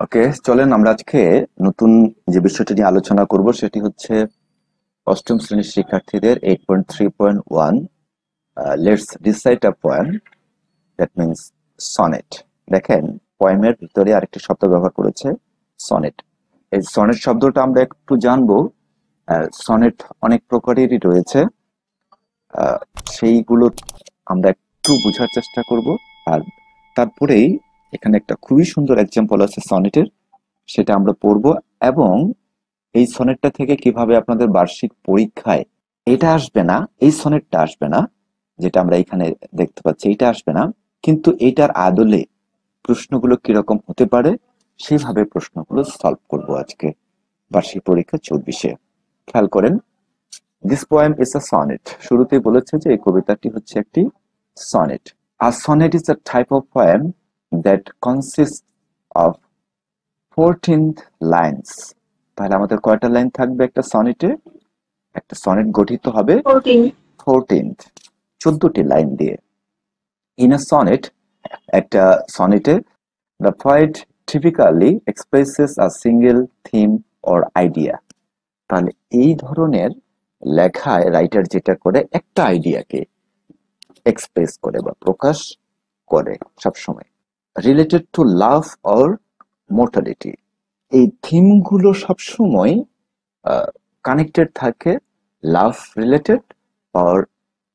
ওকে, চলেন আমরা আজকে নতুন যে বিষয়টি নিয়ে আলোচনা করব সেটি হচ্ছে অষ্টম শ্রেণীর শিক্ষার্থীদের 8.3.1 let's recite a poem, that means sonnet. দেখেন, পোয়েমের ভিতরে আরেকটি শব্দ ব্যবহার করেছে, সনেট। এই সনেট শব্দটা আমরা একটু জানবো। সনেট অনেক প্রকারেরই রয়েছে, আহ, সেইগুলো আমরা একটু বোঝার চেষ্টা করব। আর তারপরেই এখানে একটা খুবই সুন্দর এক্সাম্পল আছে সনেটের, সেটা আমরা পড়বো। এবং এই সনেটটা থেকে কিভাবে আপনাদের বার্ষিক পরীক্ষায় এটা আসবে না, এই সনেটটা আসবে না, যেটা আমরা এখানে দেখতে পাচ্ছি এটা আসবে না, কিন্তু এটার আদলে প্রশ্নগুলো কিরকম হতে পারে সেভাবে প্রশ্নগুলো সলভ করব আজকে বার্ষিক পরীক্ষা 24-এ। খেয়াল করেন, this poem is a sonnet. শুরুতেই বলেছে যে এই কবিতাটি হচ্ছে একটি sonnet. A sonnet is a type of poem that consist of 14 lines. তাহলে আমাদের কয়টা লাইন থাকবে একটা সনেটে? একটা সনেট গঠিত হবে 14. 14, 14টি লাইন দিয়ে। ইন আ সনেট, একটা সনেটে, the poet typically expresses a single theme or idea। তাহলে এই ধরনের লেখায় রাইটার যেটা করে, একটা আইডিয়াকে এক্সপ্রেস করে বা প্রকাশ করে সবসময়। Related to love or mortality, এই থিমগুলো সবসময় কানেক্টেড থাকে লাভ রিলেটেড অর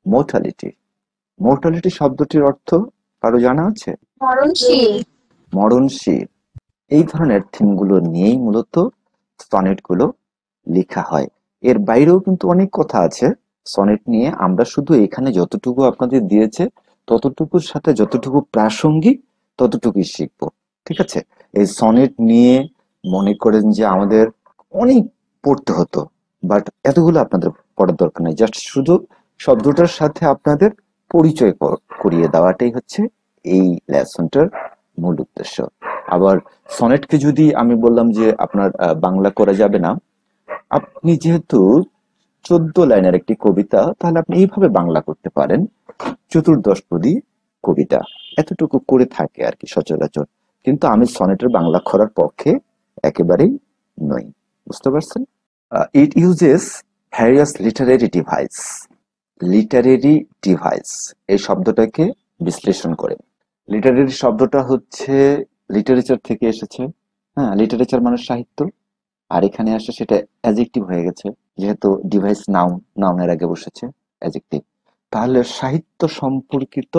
মোর্টালিটি। মোর্টালিটি শব্দটির অর্থ কারো জানা আছে? মরণশীল। মরণশীল। এই ধরনের থিমগুলো নিয়েই মূলত সনেট গুলো লেখা হয়। এর বাইরেও কিন্তু অনেক কথা আছে সনেট নিয়ে। আমরা শুধু এখানে যতটুকু আপনাদের দিয়েছে ততটুকুর সাথে যতটুকু প্রাসঙ্গিক ততটুকুই শিখবো, ঠিক আছে? এই সনেট নিয়ে মনে করেন যে আমাদের অনেক পড়তে হতো, বাট এতগুলো আপনাদের পড়ার দরকার নেই। জাস্ট শুধু শব্দটার সাথে আপনাদের পরিচয় করিয়ে দেওয়াটাই হচ্ছে এই লেসনটার মূল উদ্দেশ্য। আবার সনেটকে যদি আমি বললাম যে আপনার বাংলা করা যাবে না, আপনি যেহেতু 14 লাইনের একটি কবিতা, তাহলে আপনি এইভাবে বাংলা করতে পারেন, চতুর্দশপদী কবিতা, এতটুকু করে থাকে আর কি সচরাচর। কিন্তু আমি সনেটের বাংলা করার পক্ষে একেবারেই নই, বুঝতে পারছেন? It uses various literary device. Literary device এই শব্দটাকে বিশ্লেষণ করে। লিটারেরি শব্দটা হচ্ছে লিটারেচার থেকে এসেছে। হ্যাঁ, লিটারেচার মানে সাহিত্য। আর এখানে আসে সেটা অ্যাজেক্টিভ হয়ে গেছে, যেহেতু ডিভাইস নাউন, নাউনের আগে বসেছে অ্যাজেক্টিভ। তাহলে সাহিত্য সম্পর্কিত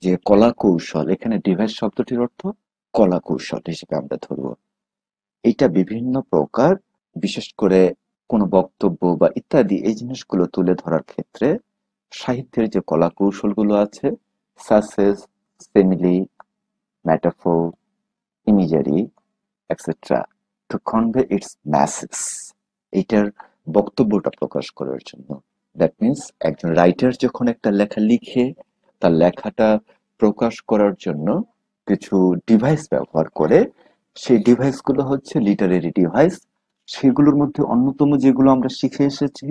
যে কলা কৌশল, এখানে ডিভাইস শব্দটির অর্থ কলা কৌশল হিসেবে আমরা ধরবো। এটা বিভিন্ন প্রকার, বিশেষ করে কোনো বক্তব্য বা ইত্যাদি এই জিনিসগুলো তুলে ধরার ক্ষেত্রে সাহিত্যের যে কলা কৌশলগুলো আছে, সাসেস, simile, metaphor, imagery, etcetera, to convey its message, এইটার বক্তব্যটা প্রকাশ করার জন্য। দ্যাট মিনস একজন রাইটার যখন একটা লেখা লিখে তার লেখাটা প্রকাশ করার জন্য কিছু ডিভাইস ব্যবহার করে, সেই ডিভাইসগুলো হচ্ছে লিটারেরি ডিভাইস। সেগুলোর মধ্যে অন্যতম যেগুলো আমরা শিখে এসেছি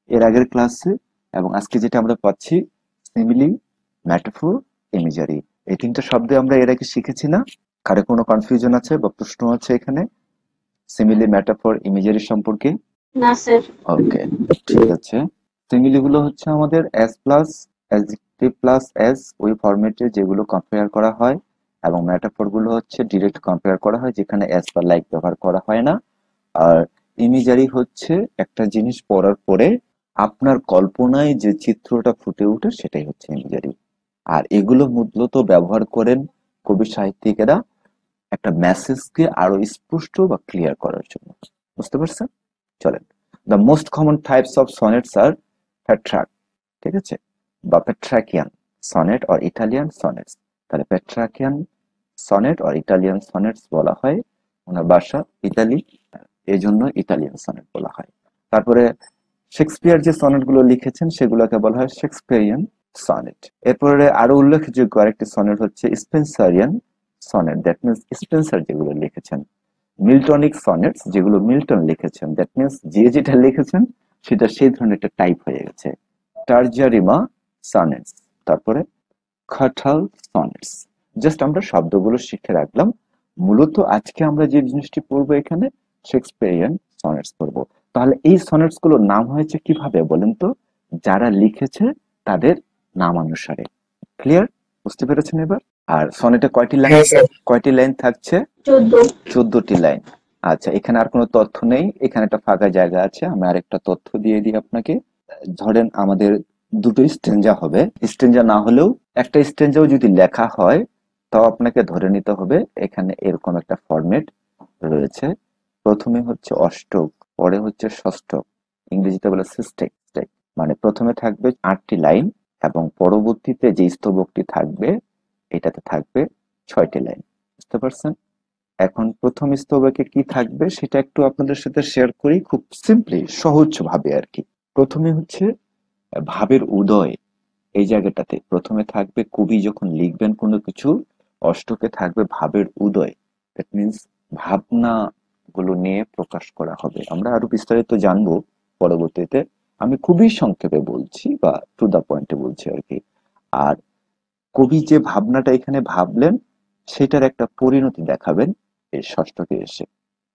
এর আগের ক্লাসে, এবং আজকে যেটা আমরা পাচ্ছি, সিমিলি, ম্যাটাফোর, ইমেজারি, এই তিনটা শব্দে আমরা এর আগে শিখেছি না? কারো কোনো কনফিউশন আছে বা প্রশ্ন আছে এখানে সিমিলি, ম্যাটাফর, ইমেজারি সম্পর্কে? না স্যার। ওকে, ঠিক আছে। সিমিলি গুলো হচ্ছে আমাদের S plus adjective plus S, ওই ফরম্যাটে যেগুলো কম্পেয়ার করা হয়। এবং ম্যাটাফর গুলো হচ্ছে ডিরেক্ট কম্পেয়ার করা হয়, যেখানে এস বা লাইক ব্যবহার করা হয় না। আর ইমেজারি হচ্ছে একটা জিনিস পড়ার পরে আপনার কল্পনায় যে চিত্রটা ফুটে ওঠে সেটাই হচ্ছে ইমেজারি। আর এগুলো মূলত ব্যবহার করেন কবি সাহিত্যিকেরা একটা মেসেজকে আরো স্পষ্ট বা ক্লিয়ার করার জন্য, বুঝতে পারছেন? চলেন, the most common types of sonnets আর পেট্রাক, ঠিক আছে, বা Petrarchan sonnet or Italian sonnets. তাহলে Petrarchan sonnet or Italian sonnets বলা হয়, ওনার বাসা ইতালি, এই জন্য ইতালিয়ান সনেট বলা হয়। তারপরে শেক্সপিয়ার যে সনেট গুলো লিখেছেন সেগুলোকে বলা হয় শেক্সপিয়ারিয়ান সনেট। এরপরে আরো উল্লেখযোগ্য আরেকটি সনেট হচ্ছে Spenserian sonnet, that means Spencer যেগুলো লিখেছেন। মিল্টনিক সনেটস, যেগুলো মিল্টন লিখেছেন, দ্যাট মিনস যে যেটা লিখেছেন সেটা সেই ধরনের একটা টাইপ হয়ে গেছে। টার্জারিমা সনেটস, তারপরে খাটাল সনেটস। জাস্ট আমরা শব্দগুলো শিখে রাখলাম, মূলত আজকে আমরা যে জিনিসটি পড়বো এখানে শেক্সপিয়ারিয়ান সনেটস পড়বো। তাহলে এই সনেটস গুলোর নাম হয়েছে কিভাবে বলেন তো? যারা লিখেছে তাদের নামানুসারে। ক্লিয়ার? বুঝতে পেরেছেন এবার? আর সনেটে কয়টি লাইন, হ্যাঁ স্যার। কয়টি লাইন থাকছে? 14। 14টি লাইন। আচ্ছা, এখানে আর কোনো তথ্য নেই, এখানে একটা ফাঁকা জায়গা আছে, আমি আরেকটা তথ্য দিয়ে দিই আপনাকে। ধরেন আমাদের দুটো স্টেঞ্জা হবে, স্টেঞ্জা না হলেও একটা স্টেঞ্জাও যদি লেখা হয়, তাও আপনাকে ধরে নিতে হবে এখানে এরকম একটা ফরম্যাট রয়েছে। প্রথমে হচ্ছে অষ্টক, পরে হচ্ছে ষষ্ঠক, ইংরেজিতে বলে সিস্টেক। মানে প্রথমে থাকবে 8টি লাইন এবং পরবর্তীতে যে স্তবকটি থাকবে এটাতে থাকবে 6টি লাইন। বুঝতে পারছেন? এখন প্রথম স্তবকে কি থাকবে সেটা একটু আপনাদের সাথে শেয়ার করি, খুব সিম্পলি, সহজ ভাবে আর কি। প্রথমে হচ্ছে ভাবের উদয়। এই জায়গাটাতে প্রথমে থাকবে কবি যখন লিখবেন কোনো কিছু, অষ্টকে থাকবে ভাবের উদয়। দ্যাট মিনস ভাবনা গুলো নিয়ে প্রকাশ করা হবে। আমরা আরো বিস্তারিত জানবো পরবর্তীতে, আমি খুবই সংক্ষেপে বলছি বা টু দা পয়েন্টে বলছি আর কি। আর কবি যে ভাবনাটা এখানে ভাবলেন সেটার একটা পরিণতি দেখাবেন এই ষষ্ঠকে এসে।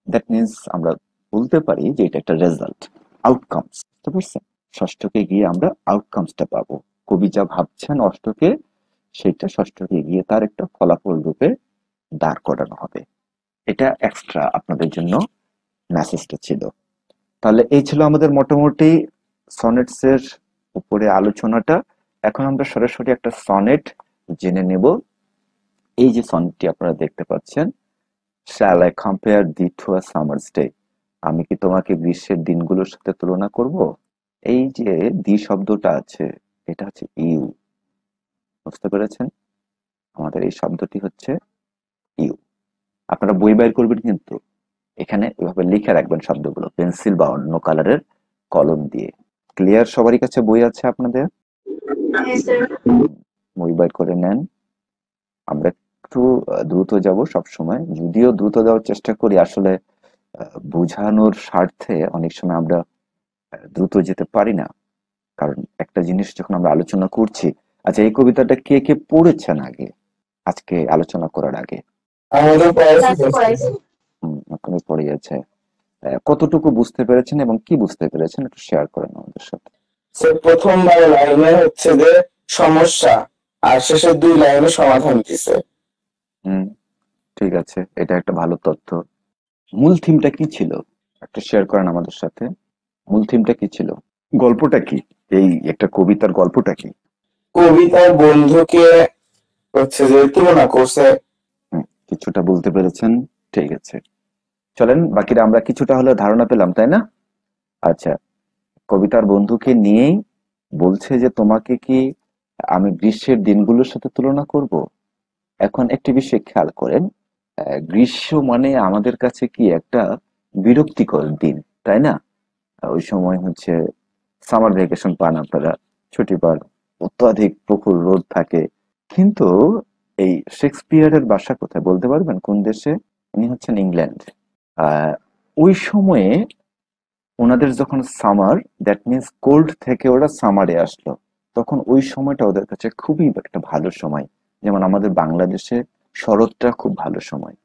দ্যাট মিনস আমরা বলতে পারি যে এটা একটা রেজাল্ট, আউটকামস। বুঝতে পারছেন? ষষ্ঠকে গিয়ে আমরা আউটকামসটা পাবো। কবি যা ভাবছেন অষ্টকে, সেটা ষষ্ঠকে গিয়ে তার একটা ফলাফল রূপে দাঁড় করানো হবে। এটা এক্সট্রা আপনাদের জন্য মেসেজটা ছিল। তাহলে এই ছিল আমাদের মোটামুটি সনেটস এর উপরে আলোচনাটা। এখন আমরা সরাসরি একটা সনেট জেনে নেব। এই যে সনেটটি আপনারা দেখতে পাচ্ছেন, Shall I compare thee to a summer's day? আমি কি তোমাকে গ্রীষ্মের দিনগুলোর সাথে তুলনা করব? এই যে দি শব্দটা আছে, এটা হচ্ছে ইউ। বুঝতে পেরেছেন? আমাদের এই শব্দটি হচ্ছে ইউ। আপনারা বই বাইর করবেন কিন্তু এখানে এভাবে লিখে রাখবেন শব্দগুলো পেন্সিল বা অন্য কালারের কলম দিয়ে। ক্লিয়ার? সবারই কাছে বই আছে আপনাদের? হ্যাঁ স্যার। বই বাইর করে নেন। আমরা একটু দ্রুত যাব সব সময়, যদিও দ্রুত যাওয়ার চেষ্টা করি, আসলে বোঝানোর স্বার্থে অনেক সময় আমরা দ্রুত যেতে পারি না, কারণ একটা জিনিস যখন আমরা আলোচনা করছি। আচ্ছা, এই কবিতাটা কে কে পড়েছেন আগে, আজকে আলোচনা করার আগে? আমাদের ক্লাসে পড়াইছি। আপনি পড়ে গেছে। কতটুকু বুঝতে পেরেছেন এবং কি বুঝতে পেরেছেন একটু শেয়ার করেন আমাদের সাথে। প্রথমবার লাইনে হচ্ছে যে সমস্যা, আর শেষের 2 লাইনে সমাধান দিছে। হুম, ঠিক আছে, এটা একটা ভালো তথ্য। মূল থিমটা কি ছিল একটু শেয়ার করেন আমাদের সাথে। মূল থিমটা কি ছিল? গল্পটা কি? এই একটা কবিতার গল্পটা কি? কবিতার বন্ধুকে হচ্ছে যে তুলনা করছে। কিছুটা বলতে পেরেছেন, ঠিক আছে। চলেন বাকিরা আমরা কিছুটা হলে ধারণা পেলাম, তাই না? আচ্ছা, কবিতার বন্ধুকে নিয়েই বলছে যে তোমাকে কি আমি গ্রীষ্মের দিনগুলোর সাথে তুলনা করব। এখন একটি বিষয় খেয়াল করেন, গ্রীষ্ম মানে আমাদের কাছে কি একটা বিরক্তিকর দিন, তাই না? ওই সময় হচ্ছে সামার ভ্যাকেশন পান আপনারা, ছুটি পান, অত্যাধিক প্রখর রোদ থাকে। কিন্তু এই শেক্সপিয়ারের বাসা কোথায় বলতে পারবেন, কোন দেশে? উনি হচ্ছেন ইংল্যান্ড। আহ ওই সময়ে ওনাদের যখন সামার, দ্যাট মিনস কোল্ড থেকে ওরা সামারে আসলো, তখন ওই সময়টা ওদের কাছে খুবই একটা ভালো সময়। যেমন আমাদের বাংলাদেশে শরৎটা খুব ভালো সময়,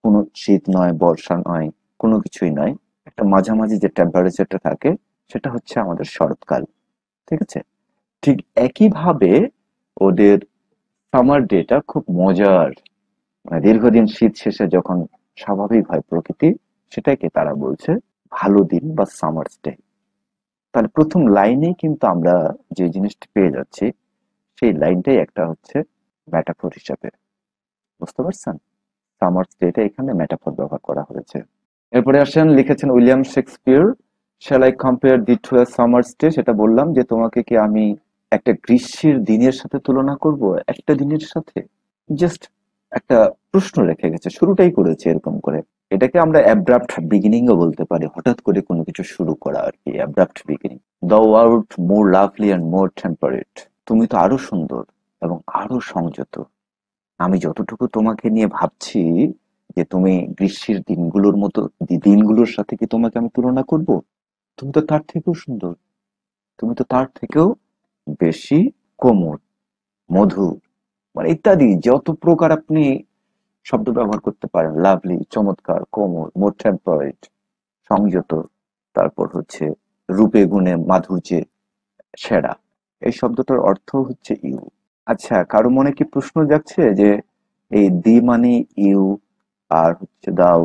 কোনো শীত নয়, বর্ষা নয়, কোনো কিছুই নয়, একটা মাঝামাঝি যে টেম্পারেচারটা থাকে সেটা হচ্ছে আমাদের শরৎকাল। ঠিক আছে? ঠিক একইভাবে ওদের সামার ডেটা খুব মজার, মানে দীর্ঘদিন শীত শেষে যখন স্বাভাবিক হয় প্রকৃতি, সেটাকে তারা বলছে ভালো দিন বা সামার ডে। তাহলে প্রথম লাইনেই কিন্তু আমরা যে জিনিসটা পেয়ে যাচ্ছি, সেই লাইনটাই একটা হচ্ছে ম্যাটাফোর হিসাবে। বুঝতে পারছেন? সামার ডেটা এখানে ম্যাটাফোর ব্যবহার করা হয়েছে। এরপরে আসেন, লিখেছেন William Shakespeare. Shall I compare thee to a summer day? সেটা বললাম যে তোমাকে কি আমি একটা গ্রীষ্মের দিনের সাথে তুলনা করব, একটা দিনের সাথে। জাস্ট একটা প্রশ্ন রেখে গেছে, শুরুটাই করেছে এরকম করে। এটাকে আমরা অ্যাব্রাপ্ট বিগিনিং ও বলতে পারি, হঠাৎ করে কোনো কিছু শুরু করা আর কি, অ্যাব্রাপ্ট বিগিনিং। দাও art more lovely and more temperate. তুমি তো আরো সুন্দর এবং আরো সংযত। আমি যতটুকু তোমাকে নিয়ে ভাবছি যে তুমি গ্রীষ্মের দিনগুলোর মতো, দিনগুলোর সাথে কি তোমাকে আমি তুলনা করব? তুমি তো তার থেকেও সুন্দর, তুমি তো তার থেকেও বেশি কোমল, মধুর, মানে ইত্যাদি যত প্রকার আপনি শব্দ ব্যবহার করতে পারেন লাভলি, চমৎকার, কোমল, মোর টেম্পারেট, সংযত, তারপর হচ্ছে রূপে গুণে মাধুর্যে সেরা। এই শব্দটার অর্থ হচ্ছে ইউ। আচ্ছা, কারো মনে কি প্রশ্ন জাগছে যে এই দি মানে ইউ আর হচ্ছে দাও,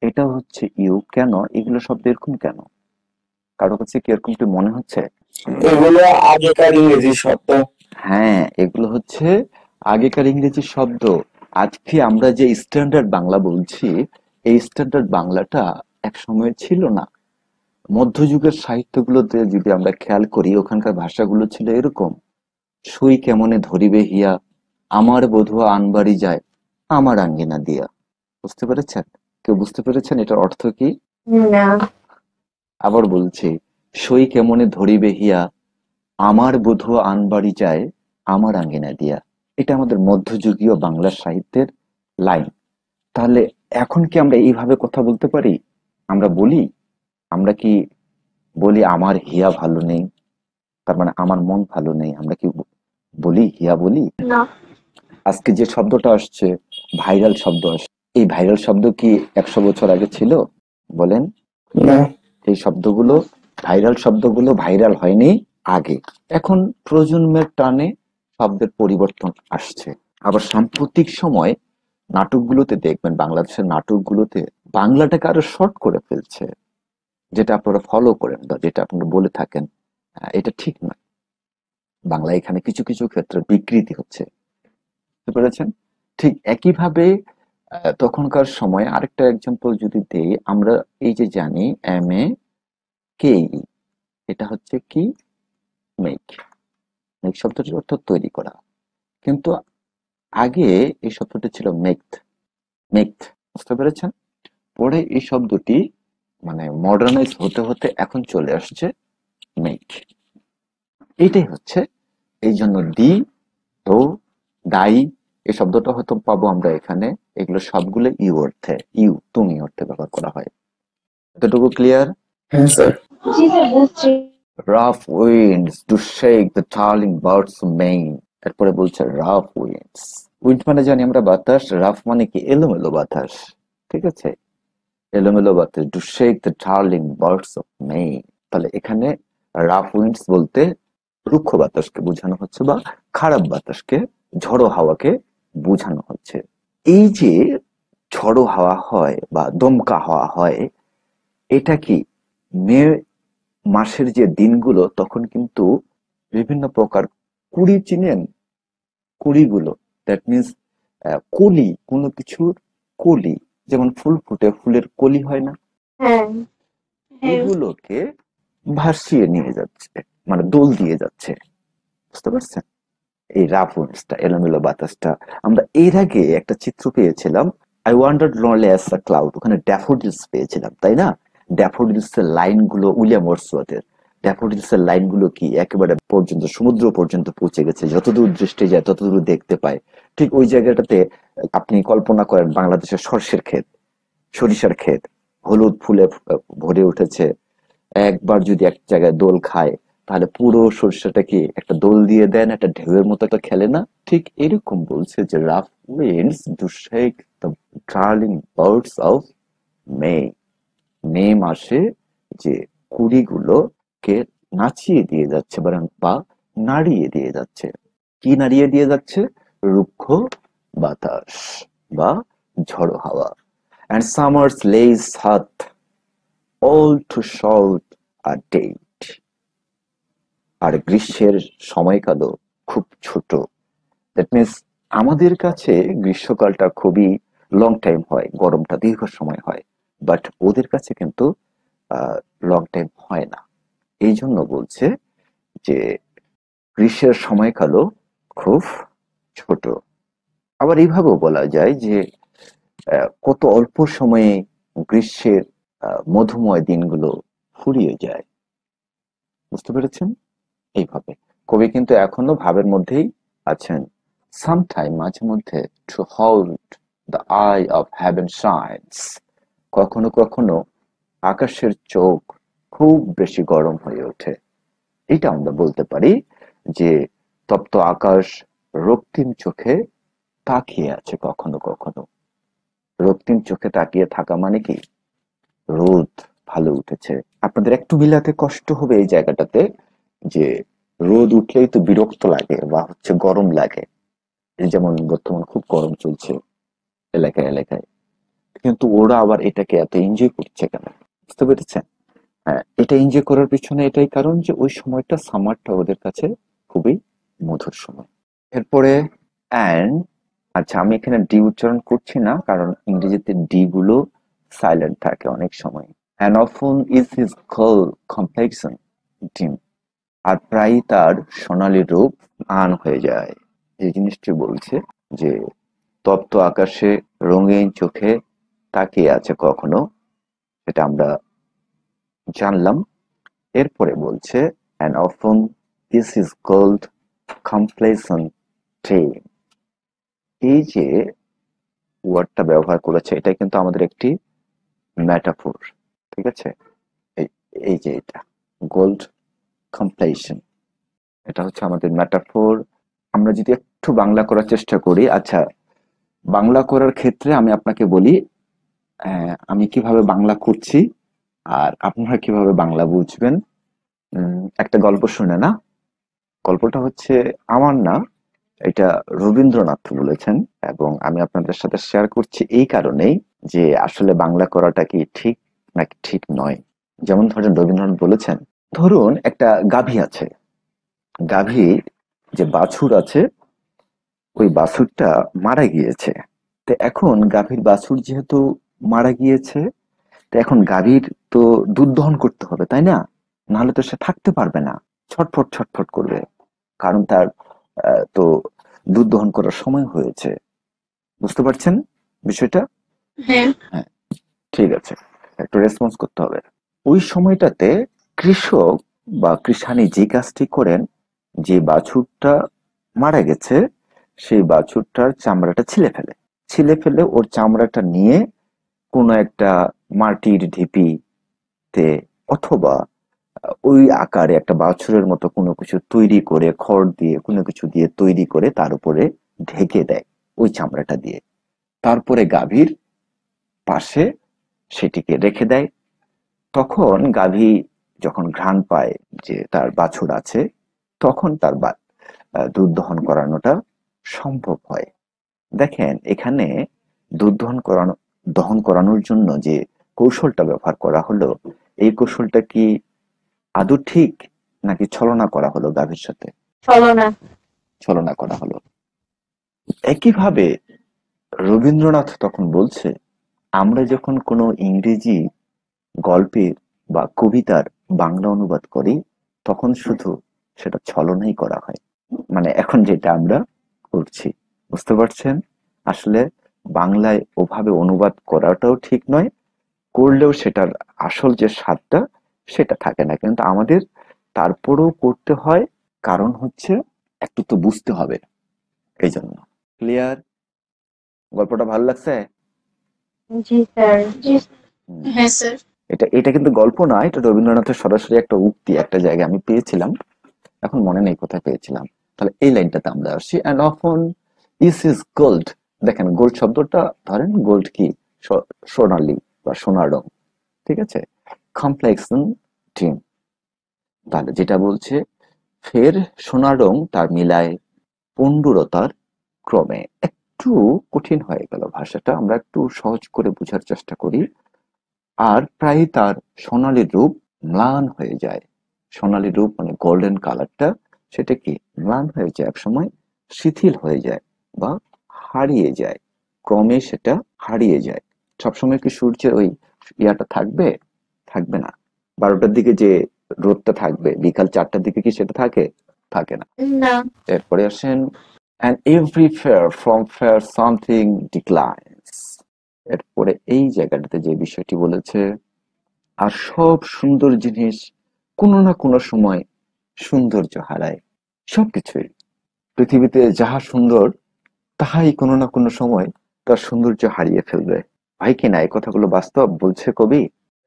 এটা হচ্ছে ইউ, কেন এগুলো শব্দ এরকম কেন? কারো কাছে কি এরকম কি মনে হচ্ছে? এগুলো আগেকার ইংরেজি শব্দ। হ্যাঁ, এগুলো হচ্ছে আগেকার ইংরেজি শব্দ। আজকে আমরা যে স্ট্যান্ডার্ড বাংলা বলছি, এই স্ট্যান্ডার্ড বাংলাটা এক সময় ছিল না। মধ্যযুগের সাহিত্যগুলোতে যদি আমরা খেয়াল করি, ওখানকার ভাষাগুলো ছিল এরকম: সুই কেমনে ধরিবে হিয়া, আমার বধূয়া আনবাড়ি যায়, আমার আঙ্গিনা দিয়া। বুঝতে পেরেছেন? কেউ বুঝতে পেরেছেন এটার অর্থ কি? না। আবার বলছি, সই কেমনে ধরিবে হিয়া, আমার বধূ আনবাড়ি যায়, আমার আঙ্গিনা দিয়া। এটা আমাদের মধ্যযুগীয় বাংলা সাহিত্যের লাইন। তাহলে এখন কি আমরা এইভাবে কথা বলতে পারি? আমরা বলি, আমরা কি বলি আমার হিয়া ভালো নেই, তার মানে আমার মন ভালো নেই, আমরা কি বলি, হিয়া বলি? না। আজকে যে শব্দটা আসছে, ভাইরাল শব্দ আসছে, এই ভাইরাল শব্দ কি 100 বছর আগে ছিল? বলেন। না। এই শব্দগুলো, ভাইরাল শব্দগুলো ভাইরাল হয়নি আগে। এখন প্রজন্মের টানে শব্দের পরিবর্তন আসছে। আবার সাম্প্রতিক সময় নাটকগুলোতে দেখবেন, বাংলাদেশের নাটকগুলোতে বাংলাটাকে আরো শর্ট করে ফেলছে, যেটা আপনারা ফলো করেন বা যেটা আপনারা বলে থাকেন এটা ঠিক নয়। বাংলা এখানে কিছু কিছু ক্ষেত্রে বিকৃতি হচ্ছে, বুঝতে পেরেছেন? ঠিক একইভাবে তখনকার সময় আরেকটা এক্সাম্পল যদি দেই, আমরা এই যে জানি MAKE, এটা হচ্ছে কি? মেক। মেক শব্দটির অর্থ তৈরি করা, কিন্তু আগে এই শব্দটি ছিল মেকথ। মেকথ, বুঝতে পেরেছেন? পরে এই শব্দটি মানে মডার্নাইজ হতে হতে এখন চলে আসছে মেক। এইটাই হচ্ছে, এই জন্য দি, তো, দাই, এই শব্দটা হয়তো পাবো আমরা এখানে। এগুলো সবগুলো ইউ অর্থে, ইউ তুমি অর্থে ব্যবহার করা হয়। এতটুকু ক্লিয়ার? হ্যাঁ স্যার। জি স্যার, বুঝছি। Rough winds to shake the darling buds May. এরপরে বলছে রাফ উইন্ডস। উইন্ড মানে জানি আমরা বাতাস, রাফ মানে কি? এলোমেলো বাতাস। ঠিক আছে, এলোমেলো বাতাস। To shake the darling buds of May, তাহলে এখানে রাফ উইন্ডস বলতে রুক্ষ বাতাসকে বোঝানো হচ্ছে, বা খারাপ বাতাসকে, ঝড়ো হাওয়াকে বোঝানো হচ্ছে। এই যে ঝড়ো হাওয়া হয় বা দমকা হাওয়া হয়, এটা কি মে মাসের যে দিনগুলো, তখন কিন্তু বিভিন্ন প্রকার কুড়ি চিনেন? কুড়িগুলো, দ্যাট মিনস কলি, কোনো কিছুর কলি, যেমন ফুল ফুটে, ফুলের কলি হয় না, হ্যাঁ। হ্যাঁ। এগুলোকে ভাসিয়ে নিয়ে যাচ্ছে, মানে দোল দিয়ে যাচ্ছে। বুঝতে পারছেন? এই রাফ উইন্ডসটা, এলোমেলো বাতাসটা। আমরা এর আগে একটা চিত্র পেয়েছিলাম, I wandered lonely as a cloud, ওখানে ড্যাফোডিলস পেয়েছিলাম, তাই না? ড্যাফোডিলস এর লাইনগুলো, উইলিয়াম ওয়ার্ডসওয়ার্থের ড্যাফোডিলস এর লাইনগুলো কি একেবারে পর্যন্ত, সমুদ্র পর্যন্ত পৌঁছে গেছে, যতদূর দৃষ্টি যায় ততদূর দেখতে পায়। ঠিক ওই জায়গাটাতে আপনি কল্পনা করেন বাংলাদেশের সর্ষের ক্ষেত, সরিষার ক্ষেত, হলুদ ফুলে ভরে উঠেছে। একবার যদি এক জায়গায় দোল খায়, তাহলে পুরো সরিষাটা কি একটা দোল দিয়ে দেন, একটা ঢেউয়ের মতো একটা খেলে না? ঠিক এরকম বলছে যে rough winds do shake the darling buds of May. মে মাসে যে কুড়িগুলোকে নাচিয়ে দিয়ে যাচ্ছে, বা নাড়িয়ে দিয়ে যাচ্ছে। কি নাড়িয়ে দিয়ে যাচ্ছে? রুক্ষ বাতাস বা ঝড়ো হাওয়া। অ্যান্ড সামার্স লেইস হাত all to shout a date, আর গ্রীষ্মের সময়কালও খুব ছোট। দ্যাট মিনস আমাদের কাছে গ্রীষ্মকালটা খুবই লং টাইম হয়, গরমটা দীর্ঘ সময় হয়, বাট ওদের কাছে কিন্তু লং টাইম হয় না। এই জন্য বলছে যে গ্রীষ্মের সময়কালও খুব ছোট। আবার এইভাবেও বলা যায় যে কত অল্প সময়ে গ্রীষ্মের মধুময় দিনগুলো ফুরিয়ে যায়। বুঝতে পেরেছেন? এইভাবে কবি কিন্তু এখনো ভাবের মধ্যেই আছেন। সামটাইম, মাঝে মধ্যে, to hold the I of haven shines, কখনো কখনো আকাশের চোখ খুব বেশি গরম হয়ে ওঠে। এটা আমরা বলতে পারি যে তপ্ত আকাশ রক্তিম চোখে তাকিয়ে আছে কখনো কখনো। রক্তিম চোখে তাকিয়ে থাকা মানে কি রোদ ভালো উঠেছে। আপনাদের একটু মিলাতে কষ্ট হবে এই জায়গাটাতে, যে রোদ উঠলেই তো বিরক্ত লাগে বা হচ্ছে গরম লাগে। এই যেমন বর্তমান খুব গরম চলছে এলাকায় এলাকায়, কিন্তু ওরা আবার এটাকে এত এনজয় করছে কেন? বুঝতে পেরেছেন? হ্যাঁ, এটা এনজয় করার পিছনে এটাই কারণ যে ওই সময়টা, সামারটা ওদের কাছে খুবই মধুর সময়। এরপরে অ্যান্ড, আচ্ছা আমি এখানে ডি উচ্চারণ করছি না কারণ ইংরেজিতে ডি গুলো সাইলেন্ট থাকে অনেক সময়। And অফন is his call complexion ডিম, আর প্রায়ই তার সোনালী রূপ ম্লান হয়ে যায়। এই জিনিসটি বলছে যে তপ্ত আকাশে রঙিন চোখে তাকিয়ে আছে কখনো, সেটা আমরা জানলাম। এরপরে বলছে and often this is called complacent dream। এই যে ওয়ার্ডটা ব্যবহার করেছে এটা কিন্তু আমাদের একটি ম্যাটাফোর, ঠিক আছে? এই এই যে এটা গোল্ড কমপ্লেশন, এটা হচ্ছে আমাদের ম্যাটাফোর। আমরা যদি একটু বাংলা করার চেষ্টা করি, আচ্ছা বাংলা করার ক্ষেত্রে আমি আপনাকে বলি আমি কিভাবে বাংলা করছি আর আপনারা কিভাবে বাংলা বুঝবেন। একটা গল্প শুনে না, গল্পটা হচ্ছে আমার না, এটা রবীন্দ্রনাথ বলেছেন এবং আমি আপনাদের সাথে শেয়ার করছি এই কারণেই যে আসলে বাংলা করাটা কি ঠিক নাকি ঠিক নয়। যেমন ধরেন রবীন্দ্রনাথ বলেছেন, ধরুন একটা গাভী আছে, গাভীর যে বাছুর আছে ওই বাছুরটা মারা গিয়েছে। তো এখন গাভীর বাছুর যেহেতু মারা গিয়েছে, তো এখন গাভীর তো দুধ দহন করতে হবে তাই না? নাহলে তো সে থাকতে পারবে না, ছটফট ছটফট করবে, কারণ তার তো দুধ দহন করার সময় হয়েছে। বুঝতে পারছেন বিষয়টা? হ্যাঁ। হ্যাঁ, ঠিক আছে, একটু রেসপন্স করতে হবে। ওই সময়টাতে কৃষক বা কৃষানি যে কাজটি করেন, যে বাছুরটা মারা গেছে সেই বাছুরটার চামড়াটা ছিলে ফেলে ওর চামড়াটা নিয়ে কোনো একটা মাটির ঢিপিতে অথবা ওই আকারে একটা বাছুরের মতো কোনো কিছু তৈরি করে, খড় দিয়ে কোনো কিছু দিয়ে তৈরি করে তার উপরে ঢেকে দেয় ওই চামড়াটা দিয়ে। তারপরে গাভীর পাশে সেটিকে রেখে দেয়। তখন গাভী যখন ঘ্রাণ পায় যে তার বাছুর আছে, তখন তার দুধ দহন করানোটা সম্ভব হয়। দেখেন এখানে দুধ দহন করানোর জন্য যে কৌশলটা ব্যবহার করা হলো, এই কৌশলটা কি আদৌ ঠিক নাকি ছলনা করা হলো গাভীর সাথে? ছলনা। ছলনা করা হলো। একইভাবে রবীন্দ্রনাথ তখন বলছে, আমরা যখন কোনো ইংরেজি গল্পের বা কবিতার বাংলা অনুবাদ করি তখন শুধু সেটা ছলনাই করা হয়, মানে এখন যেটা আমরা করছি। বুঝতে পারছেন? আসলে বাংলায় ওভাবে অনুবাদ করাটাও ঠিক নয়, করলেও সেটার আসল যে স্বাদটা সেটা থাকে না, কিন্তু আমাদের তারপরেও করতে হয়, কারণ হচ্ছে একটু তো বুঝতে হবে এই জন্য। ক্লিয়ার? গল্পটা ভালো লাগছে? জি স্যার। জি। হুম। হ্যাঁ স্যার। এটা এটা কিন্তু গল্প না, এটা রবীন্দ্রনাথের সরাসরি একটা উক্তি, একটা জায়গায় আমি পেয়েছিলাম, এখন মনে নেই কোথায় পেয়েছিলাম। তাহলে এই লাইনটাতে আমরা আসছি, অ্যান্ড অফন ইজ গোল্ড। দেখেন গোল্ড শব্দটা ধরেন, গোল্ড কি সোনালী বা সোনার রং, ঠিক আছে? কমপ্লেক্সন টিম, তাহলে যেটা বলছে ফের সোনার রং তার মিলায় পণ্ডুরতার ক্রমে। একটু কঠিন হয়ে গেল ভাষাটা, আমরা একটু সহজ করে বোঝার চেষ্টা করি। আর প্রায় তার সোনালী রূপ ম্লান হয়ে যায়। সোনালী রূপ মানে গোল্ডেন কালারটা, সেটা কি ম্লান হয়ে যায়, একসময় শিথিল হয়ে যায় বা হারিয়ে যায়, ক্রমে সেটা হারিয়ে যায়। সবসময় কি সূর্যের ওই ইয়াটা থাকবে? থাকবে না। 12টার দিকে যে রোদটা থাকবে, বিকাল 4টার দিকে কি সেটা থাকে? থাকে না। না। এরপরে আসেন and every fair from fair something declines। এরপরে এই জায়গাটাতে যে বিষয়টি বলেছে, আর সব সুন্দর জিনিস কোনো না কোনো সময় সৌন্দর্য হারায়। সবকিছুই পৃথিবীতে যাহা সুন্দর তাহাই কোনো না কোনো সময় তার সৌন্দর্য হারিয়ে ফেলবে। ভাই কিনা এই কথাগুলো বাস্তব বলছে কবি?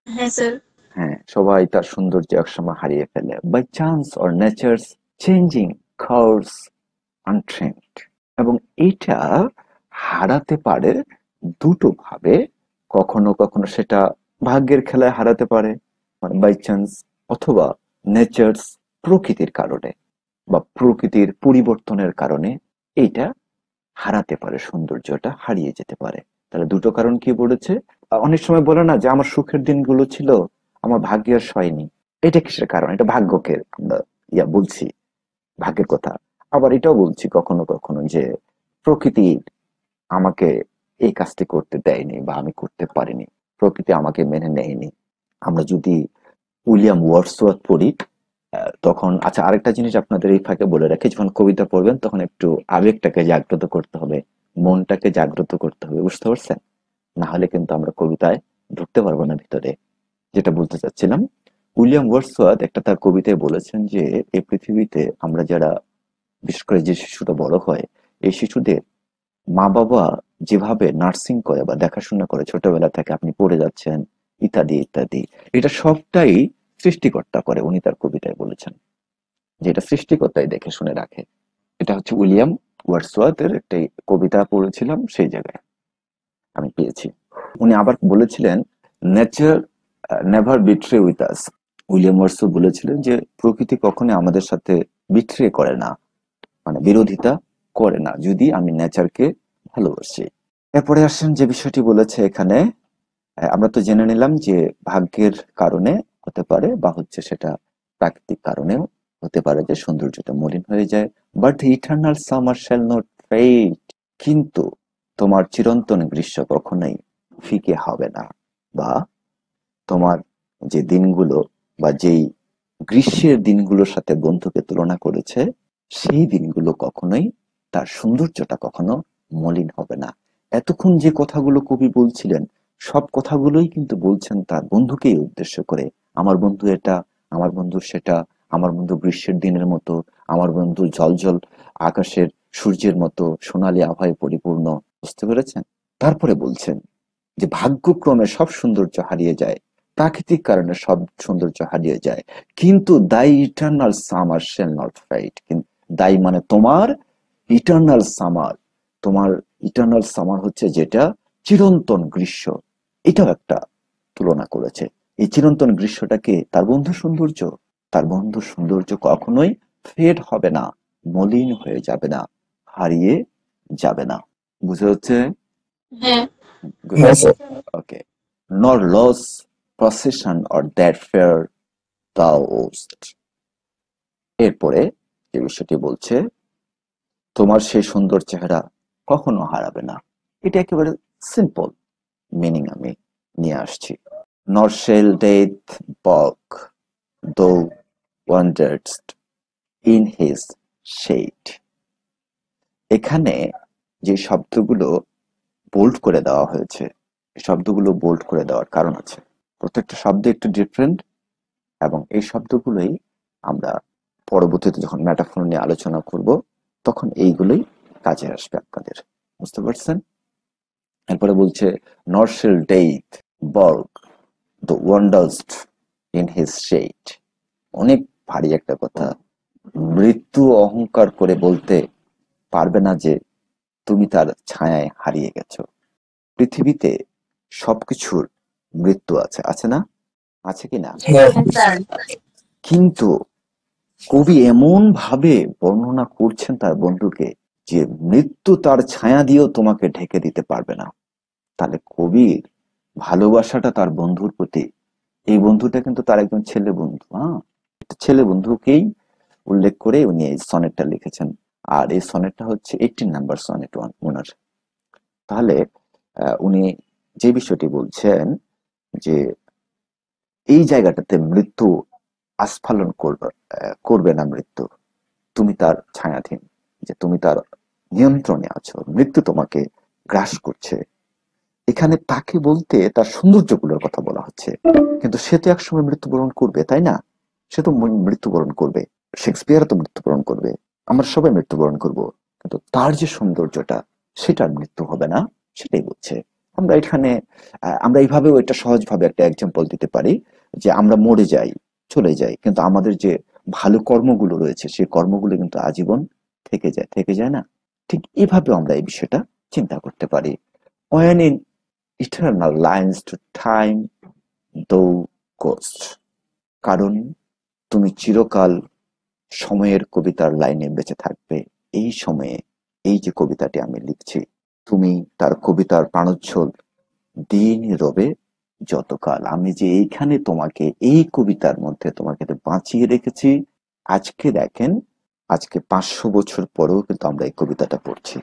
হ্যাঁ স্যার। হ্যাঁ, সবাই তার সৌন্দর্য একসময় হারিয়ে ফেলে, by chance or nature's changing course untrimmed. এবং এটা হারাতে পারে দুটো ভাবে কখনো কখনো সেটা ভাগ্যের খেলায় হারাতে পারে, মানে বাই চান্স, অথবা নেচার্স, প্রকৃতির কারণে বা প্রকৃতির পরিবর্তনের কারণে এইটা হারাতে পারে, সৌন্দর্যটা হারিয়ে যেতে পারে। তাহলে দুটো কারণ কি বলেছে? অনেক সময় বলে না যে আমার সুখের দিনগুলো ছিল, আমার ভাগ্যে আর সয়নি। এটা কিসের কারণ? এটা ভাগ্যকে আমরা বলছি, ভাগ্যের কথা। আবার এটাও বলছি কখনো কখনো যে প্রকৃতি আমাকে এই কাজটি করতে দেয়নি বা আমি করতে পারিনি, প্রকৃতি আমাকে মেনে নেয়নি। আমরা যদি উইলিয়াম ওয়ার্ডসওয়ার্থ পড়ি, তখন আচ্ছা, আরেকটা জিনিস আপনাদের এই ফাঁকে বলে রাখি, যখন কবিতা পড়বেন তখন একটু আবেগটাকে জাগ্রত করতে হবে, মনটাকে জাগ্রত করতে হবে, বুঝতে পারছেন? না হলে কিন্তু আমরা কবিতায় ঢুকতে পারবো না ভিতরে। যেটা বলতে চাচ্ছিলাম, উইলিয়াম ওয়ার্ডসওয়ার্থ একটা তার কবিতায় বলেছেন যে এই পৃথিবীতে আমরা যারা, বিশেষ করে যে শিশুটা বড় হয়, এই শিশুদের মা বাবা যেভাবে নার্সিং করে বা দেখাশোনা করে ছোটবেলা থেকে, আপনি পড়ে যাচ্ছেন ইত্যাদি ইত্যাদি, এটা সবটাই সৃষ্টিকর্তা করে। উনি তার কবিতায় বলেছেন যে এটা সৃষ্টিকর্তাই দেখে শুনে রাখে। এটা হচ্ছে উইলিয়াম ওয়ার্ডসওয়ার্থের একটি কবিতা পড়েছিলাম, সেই জায়গায় আমি পেয়েছি। উনি আবার বলেছিলেন, nature never betray with us. William Wordsworth বলেছিলেন যে প্রকৃতি কখনোই আমাদের সাথে বিট্রে করে না, মানে বিরোধিতা করে না, যদি আমি নেচারকে ভালোবাসি। এরপরে আসেন যে বিষয়টি বলেছে এখানে, আমরা তো জেনে নিলাম যে ভাগ্যের কারণে হতে পারে বা হচ্ছে সেটা প্রাকৃতিক কারণেও হতে পারে যে সৌন্দর্যটা মলিন হয়ে যায়। But eternal summer shall not fade, কিন্তু তোমার চিরন্তন গ্রীষ্ম কখনোই ফিকে হবে না, বা তোমার যে দিনগুলো বা যেই গ্রীষ্মের দিনগুলোর সাথে বন্ধুকে তুলনা করেছে, সেই দিনগুলো কখনোই, তার সৌন্দর্যটা কখনো মলিন হবে না। এতক্ষণ যে কথাগুলো কবি বলছিলেন, সব কথাগুলোই কিন্তু বলছেন তার বন্ধুকেই উদ্দেশ্য করে। আমার বন্ধু এটা, আমার বন্ধু সেটা, আমার বন্ধু গ্রীষ্মের দিনের মতো, আমার বন্ধু ঝলঝল আকাশের সূর্যের মতো সোনালী আভায় পরিপূর্ণ। বুঝতে পেরেছেন? তারপরে বলছেন যে ভাগ্যক্রমে সব সৌন্দর্য হারিয়ে যায়, প্রাকৃতিক কারণে সব সৌন্দর্য হারিয়ে যায়, কিন্তু দাই eternal summer shall not fight. দাই মানে তোমার ইটার্নাল সামার, তোমার ইটার্নাল সামার হচ্ছে যেটা চিরন্তন গ্রীষ্ম, এটাও একটা তুলনা করেছে। এই চিরন্তন গ্রীষ্মটাকে তার বন্ধু সৌন্দর্য, তার বন্ধু সৌন্দর্য কখনোই ফেড হবে না, মলিন হয়ে যাবে না, হারিয়ে যাবে না। বুঝে হচ্ছে? হ্যাঁ Good. হ্যাঁ sir. Okay. Nor loss, procession or that fair thou owest. এরপরে যে বিষয়টি বলছে, তোমার সেই সুন্দর চেহারা কখনো হারাবে না। এটা একেবারে সিম্পল মিনিং আমি নিয়ে আসছি। Nor shall death balk, thou wanderest in his shade. এখানে যে শব্দগুলো বোল্ড করে দেওয়া হয়েছে, এই শব্দগুলো বোল্ড করে দেওয়ার কারণ আছে। প্রত্যেকটা শব্দ একটু ডিফারেন্ট, এবং এই শব্দগুলোই আমরা পরবর্তীতে যখন ম্যাটাফোর নিয়ে আলোচনা করব তখন এইগুলোই কাজে আসবে আপনাদের। বুঝতে পারছেন? এরপরে বলছে, নর শেল ডেইথ বর্গ দ্য ওয়ান্ডার্স্ট ইন হিজ শেড। অনেক ভারী একটা কথা। মৃত্যু অহংকার করে বলতে পারবে না যে তুমি তার ছায়ায় হারিয়ে গেছো। পৃথিবীতে সবকিছুর মৃত্যু আছে, আছে না? আছে কিনা? হ্যাঁ হ্যাঁ স্যার কিন্তু কবি এমন ভাবে বর্ণনা করছেন তার বন্ধুকে যে মৃত্যু তার ছায়া দিয়েও তোমাকে ঢেকে দিতে পারবে না। তাহলে কবির ভালোবাসাটা তার বন্ধুর প্রতি, এই বন্ধুটা কিন্তু তার একজন ছেলে বন্ধু, হ্যাঁ, ছেলে বন্ধুকেই উল্লেখ করে উনি এই সনেটটা লিখেছেন। আর এই সনেটটা হচ্ছে 18 নাম্বার সনেট ওনার। তাহলে উনি যে বিষয়টি বলছেন যে এই জায়গাটাতে মৃত্যু আস্ফালন করবে না মৃত্যু, তুমি তার ছায়াধীন, যে তুমি তার নিয়ন্ত্রণে আছো, মৃত্যু তোমাকে গ্রাস করছে। এখানে তাকে বলতে তার সৌন্দর্যগুলোর কথা বলা হচ্ছে, কিন্তু সে তো একসময় মৃত্যুবরণ করবে, তাই না? সে তো মৃত্যুবরণ করবে, শেক্সপিয়ার তো মৃত্যুবরণ করবে, আমরা সবাই মৃত্যুবরণ করব, কিন্তু তার যে সৌন্দর্যটা সেটার মৃত্যু হবে না, সেটাই বলছে। আমরা এখানে আমরা এইভাবেও এটা সহজভাবে একটা এক্সাম্পল দিতে পারি যে আমরা মরে যাই, চলে যাই, কিন্তু আমাদের যে ভালো কর্মগুলো রয়েছে সেই কর্মগুলো কিন্তু আজীবন থেকে যায়, থেকে যায় না? ঠিক এভাবেও আমরা এই বিষয়টা চিন্তা করতে পারি। when in eternal lines to time thou goest, কারণ তুমি চিরকাল সময়ের কবিতার লাইনে বেঁচে থাকবে। এই সময়ে এই যে কবিতাটি আমি লিখছি, তুমি তার কবিতার প্রাণোচ্ছল দিন রবে যতকাল। আমি যে এইখানে তোমাকে এই কবিতার মধ্যে তোমাকে বাঁচিয়ে রেখেছি, আজকে দেখেন, আজকে 500 বছর পরেও কিন্তু আমরা এই কবিতাটা পড়ছি,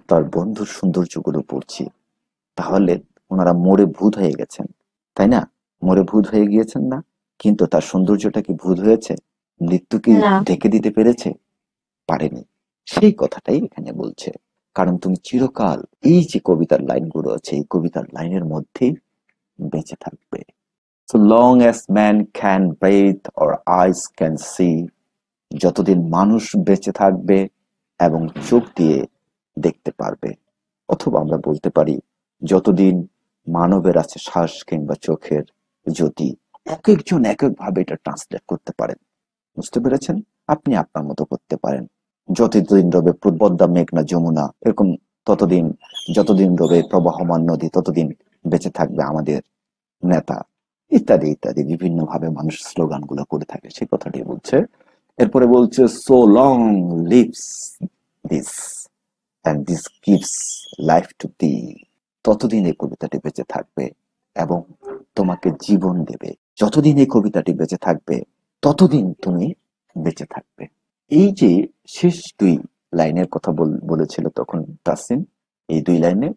তার বন্ধুর সৌন্দর্যগুলো পড়ছি। তাহলে ওনারা মরে ভূত হয়ে গেছেন, তাই না? মরে ভূত হয়ে গিয়েছেন না, কিন্তু তার সৌন্দর্যটা কি ভূত হয়েছে? মৃত্যু কি না। ঢেকে দিতে পেরেছে? পারেনি। সেই কথাটাই এখানে বলছে, কারণ তুমি চিরকাল এই যে কবিতার লাইনগুলো আছে, এই কবিতার লাইনের মধ্যেই বেঁচে থাকবে। So long as man can breathe or eyes can see, যতদিন মানুষ বেঁচে থাকবে এবং চোখ দিয়ে দেখতে পারবে, অথবা আমরা বলতে পারি যতদিন মানবের আছে শ্বাস কিংবা চোখের জ্যোতি। এক একজন এক এক ভাবে এটা ট্রান্সলেট করতে পারেন, বুঝতে পেরেছেন? আপনি আপনার মতো করতে পারেন। যতদিন রবে পদ্মা মেঘনা যমুনা, এরকম ততদিন, যতদিন রবে প্রবাহমান নদী ততদিন বেঁচে থাকবে আমাদের নেতা, ইত্যাদি ইত্যাদি বিভিন্ন ভাবে মানুষ স্লোগানগুলো করে থাকে, সেই কথাটি বলছে। এরপরে বলছে so long lives this and this gives life to thee, ততদিন এই কবিতাটি বেঁচে থাকবে এবং তোমাকে জীবন দেবে। যতদিন এই কবিতাটি বেঁচে থাকবে ততদিন তুমি বেঁচে থাকবে। এই যে শেষ দুই লাইনের কথা বলেছিল তখন তাসিন, এই দুই লাইনে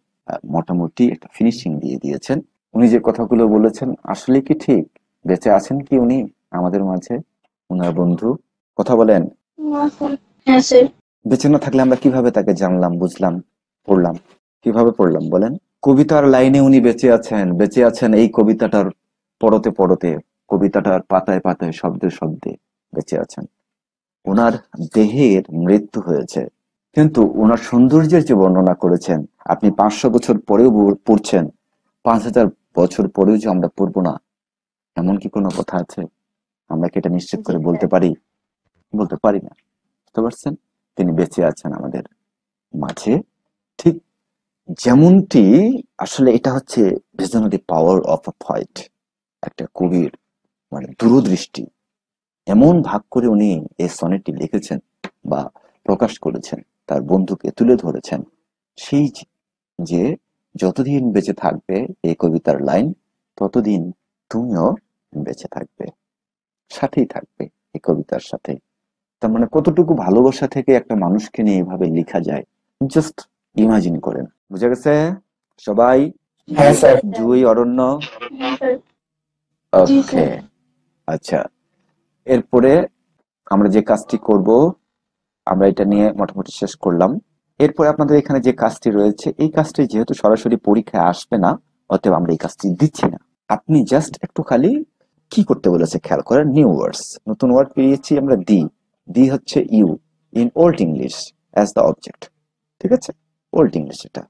মোটামুটি একটা ফিনিশিং দিয়ে দিয়েছেন। উনি যে কথাগুলো বলেছেন আসলে কি ঠিক? বেঁচে আছেন কি উনি আমাদের মাঝে, ওনার বন্ধু? কথা বলেন। হ্যাঁ স্যার। বেঁচে না থাকলে আমরা কিভাবে তাকে জানলাম, বুঝলাম, পড়লাম? কিভাবে পড়লাম বলেন? কবিতার লাইনে উনি বেঁচে আছেন, বেঁচে আছেন এই কবিতাটার পড়তে পড়তে, কবিতাটার পাতায় পাতায় শব্দে শব্দে বেঁচে আছেন। ওনার দেহের মৃত্যু হয়েছে, কিন্তু ওনার সৌন্দর্যের যে বর্ণনা করেছেন, আপনি 500 বছর পরেও পড়ছেন, 5000 বছর পরেও যে আমরা পড়বো না, এমন কি কোনো কথা আছে? আমরা কি এটা নিশ্চিত করে বলতে পারি? বলতে পারি না, বুঝতে পারছেন? তিনি বেঁচে আছেন আমাদের মাঝে, ঠিক যেমনটি আসলে এটা হচ্ছে visionary power of a poet, একটা কবির মানে দূরদৃষ্টি। এমন ভাগ করে উনি এই সনেটটি লিখেছেন বা প্রকাশ করেছেন, তার বন্ধুকে তুলে ধরেছেন। সেই যে যতদিন বেঁচে থাকবে এই কবিতার লাইন, ততদিন তুমিও বেঁচে থাকবে, সাথেই থাকবে এই কবিতার সাথে। তার মানে কতটুকু ভালোবাসা থেকে একটা মানুষকে নিয়ে এভাবে লেখা যায়, জাস্ট ইমাজিন করেন। বুঝে গেছে সবাই? হ্যাঁ স্যার। জুই, অরণ্য, হ্যাঁ স্যার। জি ওকে, স্যার। আচ্ছা। এরপরে আমরা যে কাজটি করব, আমরা এটা নিয়ে মোটামুটি শেষ করলাম। এরপরে আপনাদের এখানে যে কাজটি রয়েছে, এই কাজটি যেহেতু সরাসরি পরীক্ষায় আসবে না, অতএব আমরা এই কাজটি দিচ্ছি না। আপনি জাস্ট একটু খালি কি করতে বলেছে খেয়াল করেন। নিউ ওয়ার্ডস, নতুন ওয়ার্ড পেয়েছি আমরা, দি। দি হচ্ছে you in old English as the object, ঠিক আছে? ওল্ড ইংলিশ এটা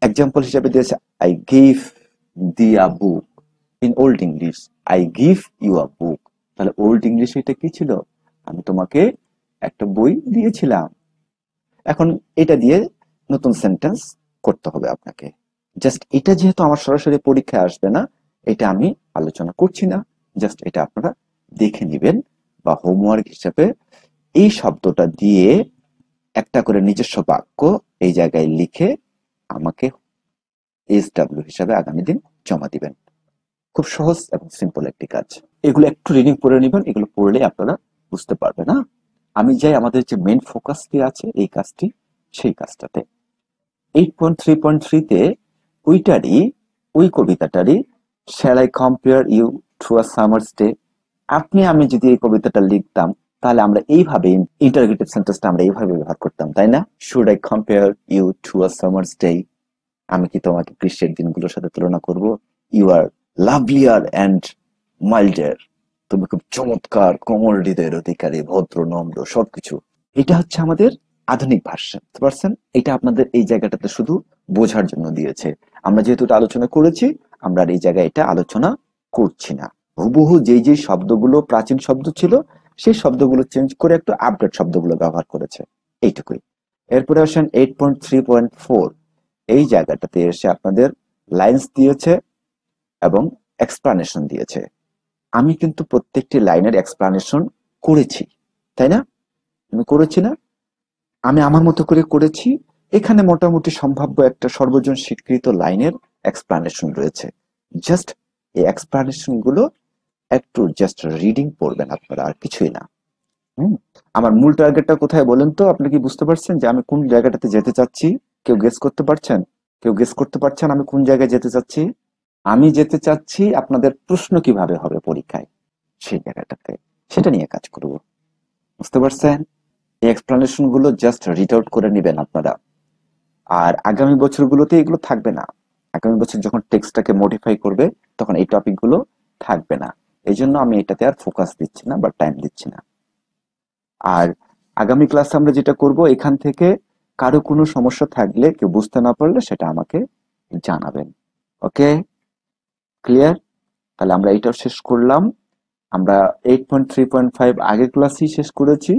এক্সাম্পল হিসেবে দিয়েছে, I give thee a book. In old English I give you a book. তাহলে ওল্ড ইংলিশ এটা কি ছিল? আমি তোমাকে একটা বই দিয়েছিলাম। এখন এটা দিয়ে নতুন সেন্টেন্স করতে হবে আপনাকে। জাস্ট এটা যেহেতু আমার সরাসরি পরীক্ষায় আসবে না, এটা আমি আলোচনা করছি না, জাস্ট এটা আপনারা দেখে নেবেন বা হোমওয়ার্ক হিসেবে এই শব্দটা দিয়ে একটা করে নিজস্ব বাক্য এই জায়গায় লিখে আমাকে SW হিসাবে আগামী দিন জমা দিবেন। খুব সহজ এবং সিম্পল একটি কাজ। এগুলো একটু রিডিং করে নেবেন, এগুলো পড়লে আপনারা বুঝতে পারবেন। না, আমি যাই আমাদের যে মেন ফোকাসটি আছে এই কাজটি, সেই কাজটাতে 8.3.3 তে ওইটারই, ওই কবিতাটারই shall I compare you to a summer's day. আপনি আমি যদি এই কবিতাটা লিখতাম, তাহলে আমরা এইভাবে ইন্টারোগেটিভ সেন্টেন্সটা আমরা এইভাবে ব্যবহার করতাম, তাই না? Should I compare you to a summer's day, আমি কি তোমাকে গ্রীষ্মের দিনগুলোর সাথে তুলনা করব? ইউ আর লাভলিয়ার অ্যান্ড মাইল্ডার, তুমি খুব চমৎকার, কোমল হৃদয়ের অধিকারী, ভদ্র, নম্র, সবকিছু। এটা হচ্ছে আমাদের আধুনিক ভার্সন, বুঝতে পারছেন? এটা আপনাদের এই জায়গাটাতে শুধু বোঝার জন্য দিয়েছে। আমরা যেহেতু এটা আলোচনা করেছি, আমরা আর এই জায়গায় এটা আলোচনা করছি না। হুবহু যেই যেই শব্দগুলো প্রাচীন শব্দ ছিল, সেই শব্দগুলো চেঞ্জ করে একটু আপডেট শব্দগুলো ব্যবহার করেছে, এইটুকুই। এরপরে আসেন 8.3.4, এই জায়গাটাতে এসে আপনাদের লাইন্স দিয়েছে এবং এক্সপ্লানেশন দিয়েছে। আমি কিন্তু প্রত্যেকটি লাইনের এক্সপ্লানেশন করেছি, তাই না? আমি করেছি না? আমি আমার মতো করে করেছি। এখানে মোটামুটি সম্ভাব্য একটা সর্বজন স্বীকৃত লাইনের এক্সপ্লানেশন রয়েছে। জাস্ট এই এক্সপ্লানেশন গুলো একটু জাস্ট রিডিং পড়বেন আপনারা, আর কিছুই না। আমার মূল টার্গেটটা কোথায় বলেন তো? আপনি কি বুঝতে পারছেন যে আমি কোন জায়গাটাতে যেতে চাচ্ছি? কেউ গেস করতে পারছেন? কেউ গেস করতে পারছেন আমি কোন জায়গায় যেতে চাচ্ছি? আমি যেতে চাচ্ছি আপনাদের প্রশ্ন কিভাবে হবে পরীক্ষায়, সেই জায়গাটাতে, সেটা নিয়ে কাজ করব। বুঝতে পারছেন? এই এক্সপ্লানেশন গুলো জাস্ট রিড আউট করে নেবেন আপনারা। আর আগামী বছরগুলোতে এগুলো থাকবে না। আগামী বছর যখন টেক্সটটাকে মডিফাই করবে তখন এই টপিক গুলো থাকবে না। এই জন্য আমি এটাতে আর ফোকাস দিচ্ছি না বা টাইম দিচ্ছি না। আর আগামী ক্লাসে আমরা যেটা করব, এখান থেকে কারো কোনো সমস্যা থাকলে, কেউ বুঝতে না পারলে সেটা আমাকে জানাবেন। ওকে, ক্লিয়ার? তাহলে আমরা এটাও শেষ করলাম। আমরা 8.3.5 আগের ক্লাসেই শেষ করেছি।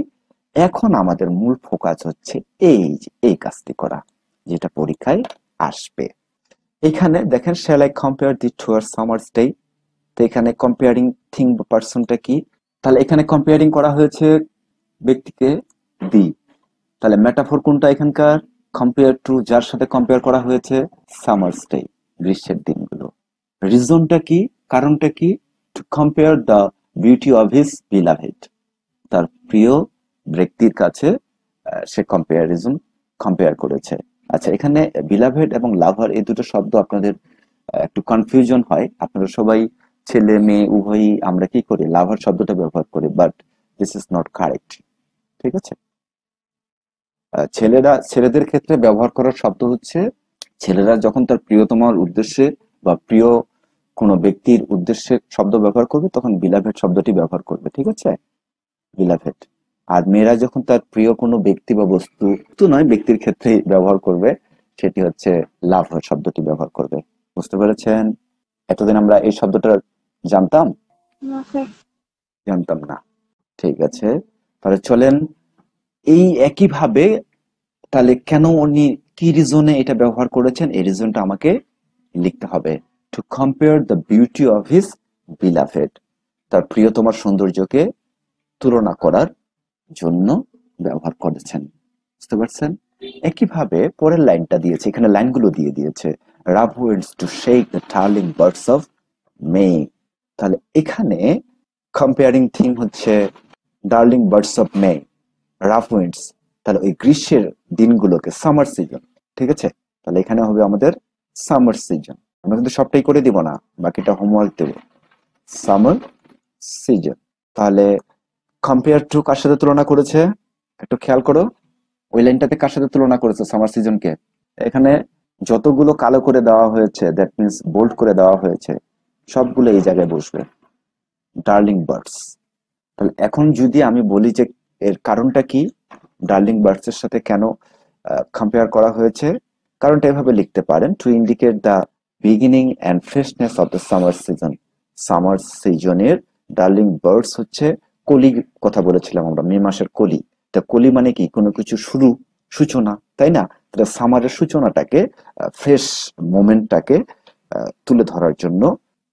এখন আমাদের মূল ফোকাস হচ্ছে এই কাজটি করা, যেটা পরীক্ষায় আসবে। এখানে দেখেন, shall I compare thee to a summer's day. তো এখানে কম্পেয়ারিং থিং বা পার্সনটা কি? তাহলে এখানে কম্পেয়ারিং করা হয়েছে ব্যক্তিকে দি। তাহলে মেটাফোর কোনটা এখানকার? কম্পেয়ার টু, যার সাথে কম্পেয়ার করা হয়েছে সামার্স ডে, গ্রীষ্মের দিনগুলো। রিজনটা কি? কারণটা কি? To compare the beauty of his beloved, তার প্রিয় ব্যক্তির কাছে সে কম্পেয়ার করেছে। আচ্ছা, এখানে বিলাভেড এবং লাভার এই দুটো শব্দ আপনাদের একটু কনফিউশন হয়। আপনারা সবাই ছেলে মেয়ে উভয়ই আমরা কি করি, লাভার শব্দটা ব্যবহার করি, but this is not correct. ঠিক আছে? ছেলেদের ক্ষেত্রে ব্যবহার করার শব্দ হচ্ছে, ছেলেরা যখন তার প্রিয়তমার উদ্দেশ্যে বা প্রিয় কোনো ব্যক্তির উদ্দেশ্যে শব্দ ব্যবহার করবে তখন বিলাভেড শব্দটি ব্যবহার করবে। ঠিক আছে? বিলাভেড। আর মেয়েরা যখন তার প্রিয় কোনো ব্যক্তি বা বস্তু নয়, ব্যক্তির ক্ষেত্রে ব্যবহার করবে, সেটি হচ্ছে লাভার শব্দটি ব্যবহার করবে। বুঝতে পেরেছেন? এতদিন আমরা এই শব্দটা জানতাম? না স্যার। জানতাম না। ঠিক আছে, তাহলে চলেন এই একইভাবে, তাহলে কেন উনি কি রিজনে এটা ব্যবহার করেছেন, এই রিজনটা আমাকে লিখতে হবে। To compare the beauty of his beloved, তার প্রিয়তমার সৌন্দর্যকে তুলনা করার জন্য ব্যবহার করেছেন। বুঝতে পারছেন? একইভাবে পরের লাইনটা দিয়েছে, এখানে লাইনগুলো দিয়ে দিয়েছে। Rough winds to shake the darling buds of মে। তাহলে এখানে কম্পেয়ারিং থিং হচ্ছে darling buds of May, rough winds, তাহলে ওই গ্রীষ্মের দিনগুলোকে, সামার সিজন। ঠিক আছে? তাহলে এখানে হবে আমাদের সামার সিজন। আমরা কিন্তু সবটাই করে দিব না, বাকিটা হোমওয়ার্ক দেব। Summer season. তাহলে কম্পেয়ার টু কার সাথে তুলনা করেছে একটু খেয়াল করো। ওই লাইনটাতে কার সাথে তুলনা করেছে সামার সিজনকে? এখানে যতগুলো কালো করে দেওয়া হয়েছে, দ্যাট মিন্স বোল্ড করে দেওয়া হয়েছে, সবগুলো এই জায়গায় বসবে, ডার্লিং বার্ডস। তাহলে এখন যদি আমি বলি যে এর কারণটা কি, ডার্লিং বার্ডস এর সাথে কেন কম্পেয়ার করা হয়েছে, কারণটা এভাবে লিখতে পারেন, to indicate the beginning and freshness of the summer season. Summer সিজনের ডার্লিং বার্ডস হচ্ছে কলি, কথা বলেছিলাম আমরা, মে মাসের কলি। তা কলি মানে কি? কোনো কিছু শুরু, সূচনা, তাই না? তাহলে সামারের সূচনাটাকে, ফ্রেশ মোমেন্টটাকে তুলে ধরার জন্য,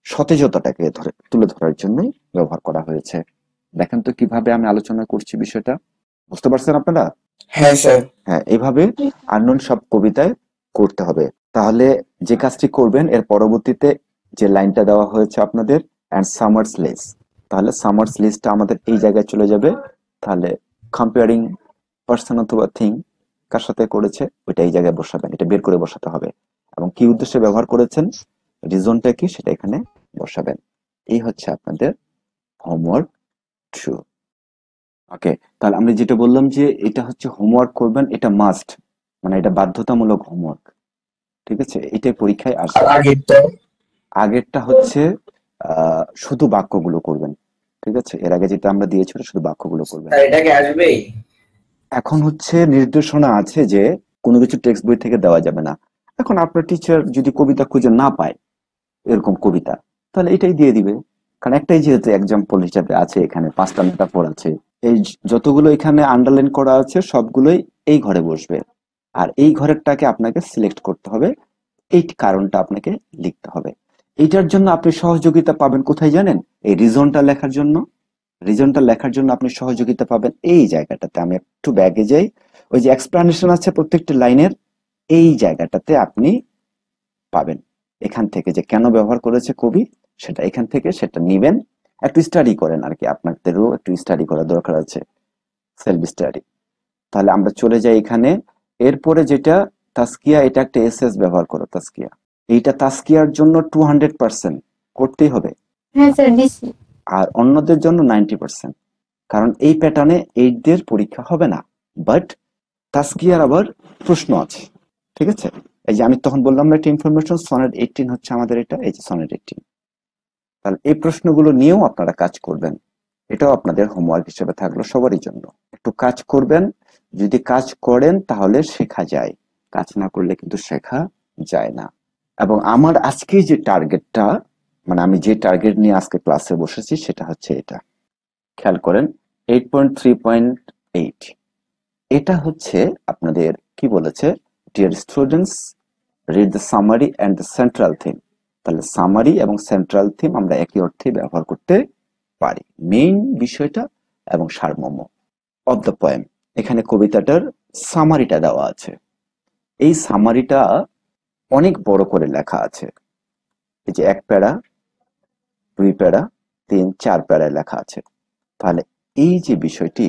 সতেজতাটাকে তুলে ধরার জন্যই ব্যবহার করা হয়েছে। দেখেন তো কিভাবে আমি আলোচনা করছি বিষয়টা, বুঝতে পারছেন আপনারা? হ্যাঁ স্যার। হ্যাঁ, এইভাবে আননোন সব কবিতায় করতে হবে। তাহলে যে কাজটি করবেন, এর পরবর্তীতে যে লাইনটা দেওয়া হয়েছে আপনাদের, অ্যান্ড সামার্স লেস, তাহলে সামার্স লেসটা আমাদের এই জায়গায় চলে যাবে। তাহলে কম্পেয়ারিং পার্সন অথবা থিং কার সাথে করেছে ওইটা এই জায়গায় বসাবেন, এটা বের করে বসাতে হবে। এবং কি উদ্দেশ্যে ব্যবহার করেছেন, রিজনটা কি, সেটা এখানে বসাবেন। এই হচ্ছে আপনাদের হোমওয়ার্ক 2। ওকে, তাহলে আমি যেটা বললাম যে এটা হচ্ছে হোমওয়ার্ক করবেন, এটা মাস্ট, মানে এটা বাধ্যতামূলক হোমওয়ার্ক। ঠিক আছে? এটাই পরীক্ষায় আসে। আর আগেরটা? আগেরটা হচ্ছে শুধু বাক্যগুলো করবেন। ঠিক আছে? এর আগে যেটা আমরা দিয়েছি ওটা শুধু বাক্যগুলো করবেন। স্যার এটা কি আসবেই? এখন হচ্ছে নির্দেশনা আছে যে কোনো কিছু টেক্সট বই থেকে দেওয়া যাবে না। এখন আপনার টিচার যদি কবিতা খুঁজে না পায়, এরকম কবিতা, তাহলে এটাই দিয়ে দিবে। কারণ একটাই যেহেতু এক্সাম্পল হিসাবে আছে, এখানে 5টা মেটাফোর আছে, এই যতগুলো এখানে আন্ডারলাইন করা আছে সবগুলোই এই ঘরে বসবে। আর এই ঘরেরটাকে আপনাকে সিলেক্ট করতে হবে, এই কারণটা আপনাকে লিখতে হবে। এইটার জন্য আপনি সহযোগিতা পাবেন কোথায় জানেন? এই রিজনটা লেখার জন্য। রিজনটা লেখার জন্য আপনি সহযোগিতা পাবেন এই জায়গাটাতে। আমি একটু ব্যাগে যাই, ওই যে এক্সপ্লানেশন আছে প্রত্যেকটি লাইনের, এই জায়গাটাতে আপনি পাবেন। এখান থেকে যে কেন ব্যবহার করেছে কবি সেটা এখান থেকে সেটা নিবেন, একটু স্টাডি করেন আর কি, আপনাদেরও একটু স্টাডি করা দরকার আছে, সেলফ স্টাডি। তাহলে আমরা চলে যাই এখানে। এরপরে যেটা তাসকিয়া, এটা একটা এসএস ব্যবহার করো তাসকিয়া। এইটা তাসকিয়ার জন্য 200% করতেই হবে, হ্যাঁ স্যার দিছি। আর অন্যদের জন্য 90%। কারণ এই প্যাটার্নে 8 দের পরীক্ষা হবে না, বাট তাসকিয়ার আবার প্রশ্ন আছে, ঠিক আছে? এই যে আমি তখন বললাম না একটা ইনফরমেশন, সনেট 18 হচ্ছে আমাদের এটা, এই যে সনেট 18। তাহলে এই প্রশ্নগুলো নিয়েও আপনারা কাজ করবেন, এটাও আপনাদের হোমওয়ার্ক হিসেবে থাকলো সবারই জন্য। একটু কাজ করবেন, যদি কাজ করেন তাহলে শেখা যায়, কাজ না করলে কিন্তু শেখা যায় না। এবং আমার আজকে যে টার্গেটটা, মানে আমি যে টার্গেট নিয়ে আজকে ক্লাসে বসেছি সেটা হচ্ছে এটা, খেয়াল করেন 8.3.8। এটা হচ্ছে আপনাদের কি বলেছে, dear students read the summary and the central theme. তাহলে সামারি এবং সেন্ট্রাল থিম আমরা একই অর্থে ব্যবহার করতে পারি, মেইন বিষয়টা এবং সারমর্ম অফ দ্য পোয়েম। এখানে কবিতাটার সামারিটা দেওয়া আছে, এই সামারিটা অনেক বড় করে লেখা আছে, এই যে 1 প্যারা 2 প্যারা 3 4 প্যারায় লেখা আছে। তাহলে এই যে বিষয়টি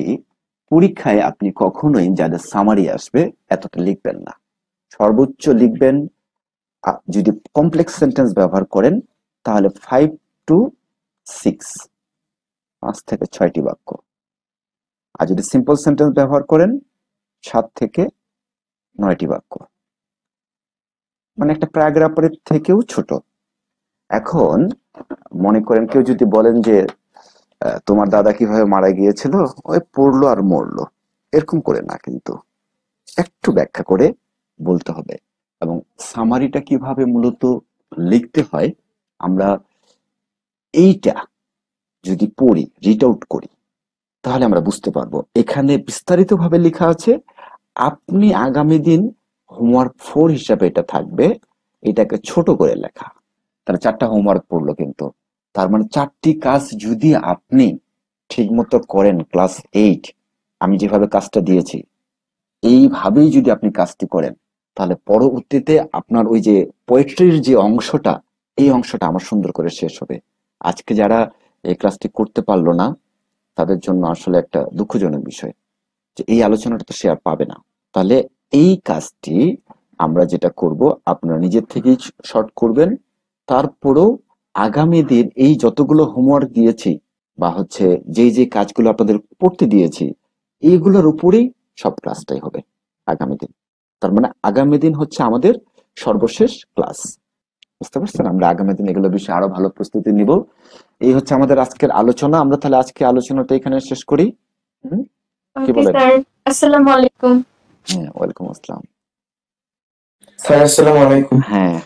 পরীক্ষায় আপনি কখনোই যাদের সামারি আসবে এতটা লিখবেন না, সর্বোচ্চ লিখবেন যদি কমপ্লেক্স সেন্টেন্স ব্যবহার করেন তাহলে 5 to 6, 5 থেকে 6টি বাক্য। আর যদি সিম্পল সেন্টেন্স ব্যবহার করেন 7 থেকে 9টি বাক্য, মানে একটা প্যারাগ্রাফের থেকেও ছোট। এখন মনে করেন কেউ যদি বলেন যে তোমার দাদা কিভাবে মারা গিয়েছিল, ওই পড়লো আর মরলো, এরকম করে না, কিন্তু একটু ব্যাখ্যা করে বলতে হবে। এবং সামারিটা কিভাবে মূলত লিখতে হয়, আমরা এইটা যদি পড়ি, রিড আউট করি, তাহলে আমরা বুঝতে পারবো। এখানে বিস্তারিতভাবে লেখা আছে, আপনি আগামী দিন হোমওয়ার্ক 4 হিসাবে এটা থাকবে, এটাকে ছোট করে লেখা। তাহলে 4টা হোমওয়ার্ক পড়লো, কিন্তু তার মানে 4টি কাজ যদি আপনি ঠিক মতো করেন ক্লাস 8, আমি যেভাবে কাজটা দিয়েছি এইভাবেই যদি আপনি কাজটি করেন, তাহলে পরবর্তীতে আপনার ওই যে পোয়েট্রির যে অংশটা, এই অংশটা আমার সুন্দর করে শেষ হবে। আজকে যারা এই ক্লাসটি করতে পারলো না তাদের জন্য আসলে একটা দুঃখজনক বিষয় যে এই আলোচনাটা তো সে আর পাবে না। তাহলে এই কাজটি আমরা যেটা করব, আপনারা নিজের থেকেই শর্ট করবেন, তারপরেও আগামী দিন এই যতগুলো হোমওয়ার্ক দিয়েছি বা হচ্ছে যে কাজগুলো আপনাদের পড়তে দিয়েছি, এইগুলোর উপরেই সব ক্লাসটাই হবে আগামী দিন। তার মানে আগামী দিন হচ্ছে আমাদের সর্বশেষ ক্লাস, বুঝতে পারছেন? আমরা আগামী দিন এগুলো বিষয়ে আরো ভালো প্রস্তুতি নিব। এই হচ্ছে আমাদের আজকের আলোচনা। আমরা তাহলে আজকে আলোচনাটা এখানে শেষ করি। কি ওকে বলেন? স্যার, আসসালামু আলাইকুম। হ্যাঁ, ওয়ালাইকুম আসসালাম। স্যার আসসালামু আলাইকুম। হ্যাঁ।